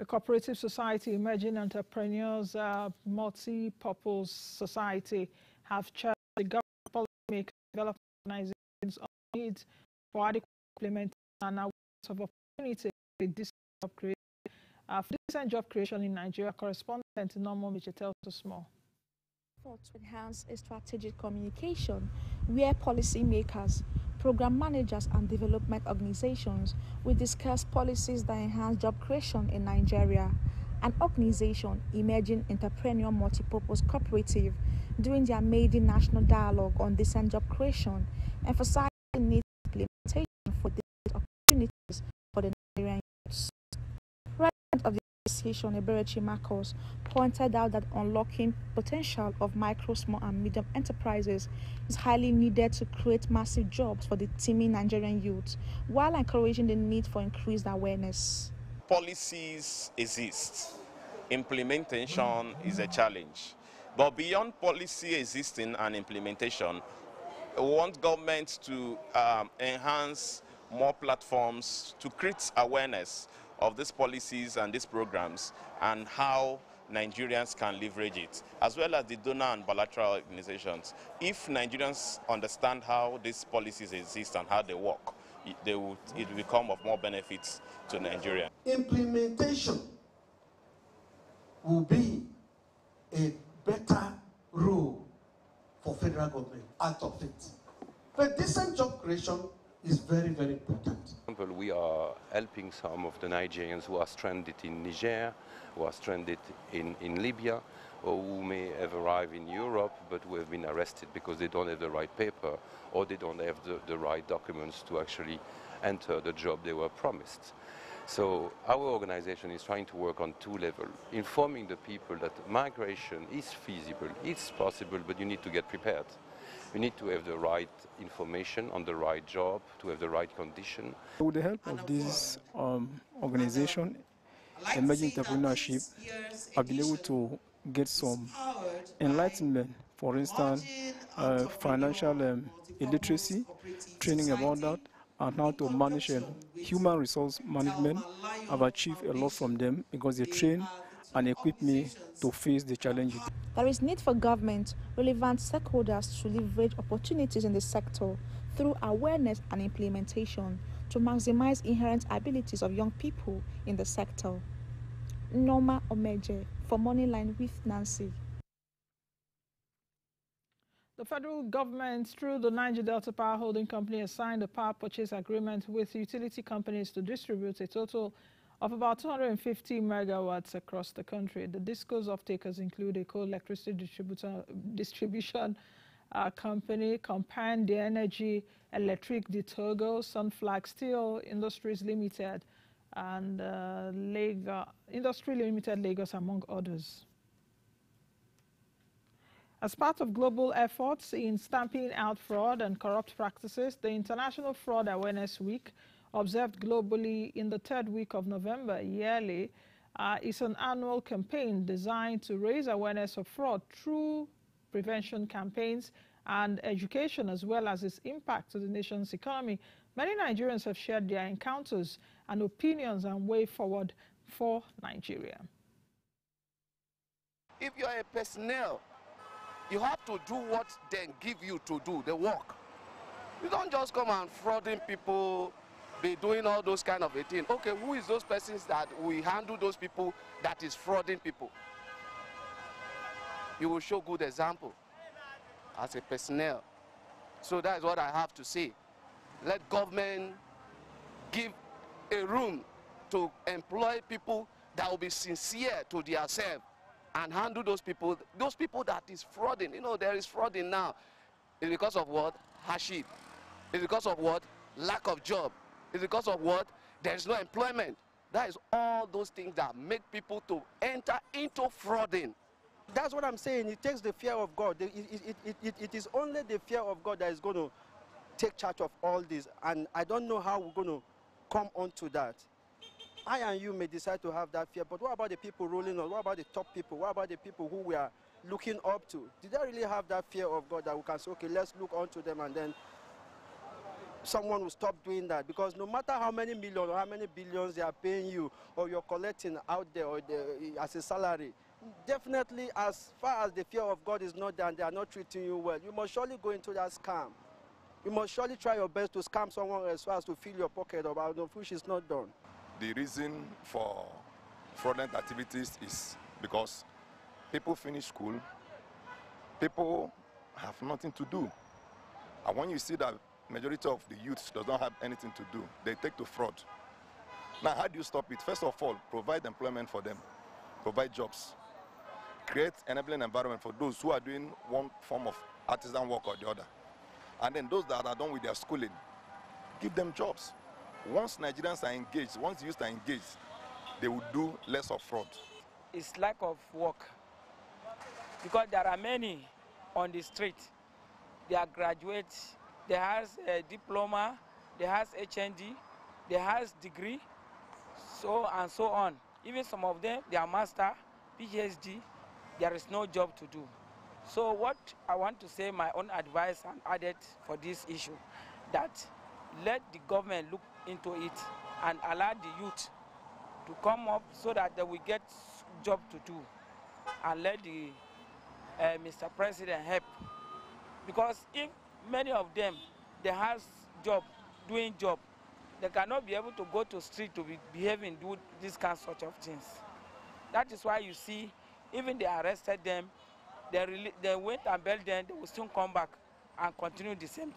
A cooperative society, emerging entrepreneurs, multi-purpose society have charged the government policymakers, development organizations on needs for adequate implementation and awareness of opportunity for decent job creation in Nigeria. Correspondent Normal Miche tells us more. To enhance a strategic communication where policymakers, program managers and development organizations will discuss policies that enhance job creation in Nigeria. An organization, Emerging Entrepreneur Multipurpose Cooperative, during their maiden national dialogue on decent job creation, emphasized the need for implementation for decent opportunities for the Nigerian youths. President of the Association, Eberechi Marcos, pointed out that unlocking potential of micro, small and medium enterprises is highly needed to create massive jobs for the teeming Nigerian youth, while encouraging the need for increased awareness. Policies exist. Implementation is a challenge. But beyond policy existing and implementation, we want government to enhance more platforms to create awareness of these policies and these programs and how Nigerians can leverage it, as well as the donor and bilateral organizations. If Nigerians understand how these policies exist and how they work, it will become of more benefits to Nigeria. Implementation will be a better role for federal government out of it. But decent job creation is very, very important. For example, we are helping some of the Nigerians who are stranded in Niger, who are stranded in Libya, or who may have arrived in Europe but who have been arrested because they don't have the right paper or they don't have the right documents to actually enter the job they were promised. So our organization is trying to work on two levels, informing the people that migration is feasible, it's possible, but you need to get prepared. You need to have the right information on the right job, to have the right condition. With the help of this organization, Emerging Entrepreneurship, I've been able to get some enlightenment, for instance, financial illiteracy, training about that, and how to manage human resource management. I've achieved a lot from them because they train and equip me to face the challenges. There is need for government, relevant stakeholders to leverage opportunities in the sector through awareness and implementation to maximize inherent abilities of young people in the sector. Norma Omeje for Moneyline with Nancy. The federal government, through the Niger Delta Power Holding Company, has signed a power purchase agreement with utility companies to distribute a total of about 250 megawatts across the country. The DISCO's off-takers include a coal electricity distribution company, Compan the Energy Electric de Togo, Sunflag Steel Industries Limited, and Industry Limited Lagos, among others. As part of global efforts in stamping out fraud and corrupt practices, the International Fraud Awareness Week, observed globally in the third week of November yearly, is an annual campaign designed to raise awareness of fraud through prevention campaigns and education, as well as its impact to the nation's economy. Many Nigerians have shared their encounters and opinions and way forward for Nigeria. If you are a personnel, you have to do what they give you to do, the work. You don't just come and frauding people, be doing all those kind of a thing. Okay, who is those persons that we handle those people that is frauding people? You will show good example as a personnel. So that is what I have to say. Let government give a room to employ people that will be sincere to themselves and handle those people that is frauding. You know, there is frauding now. It's because of what? Hardship. It's because of what? Lack of job. It's because of what? There is no employment. That is all those things that make people to enter into frauding. That's what I'm saying. It takes the fear of God. It is only the fear of God that is going to take charge of all this. And I don't know how we're going to come onto that. I and you may decide to have that fear, but what about the people ruling us? What about the top people? What about the people who we are looking up to? Did they really have that fear of God that we can say, okay, let's look onto them and then someone will stop doing that, because no matter how many millions or how many billions they are paying you or you're collecting out there or as a salary, definitely as far as the fear of God is not there and they are not treating you well, you must surely go into that scam. You must surely try your best to scam someone else so as to fill your pocket about which is not done. The reason for fraudulent activities is because people finish school, people have nothing to do. And when you see that majority of the youth does not have anything to do, they take to fraud. Now, how do you stop it? First of all, provide employment for them, provide jobs, create enabling environment for those who are doing one form of artisan work or the other. And then those that are done with their schooling, give them jobs. Once Nigerians are engaged, once the youth are engaged, they will do less of fraud. It's lack of work, because there are many on the street. They are graduates, they have a diploma, they have HND, they have degree, so and so on. Even some of them, they are master, PhD, there is no job to do. So what I want to say, my own advice and added for this issue, that let the government look into it and allow the youth to come up so that they will get job to do, and let the Mr. President help. Because if many of them, they have job, doing job, they cannot be able to go to street to be behaving, do this kind of things. That is why you see, even they arrested them, they went and bailed them, they will soon come back and continue the same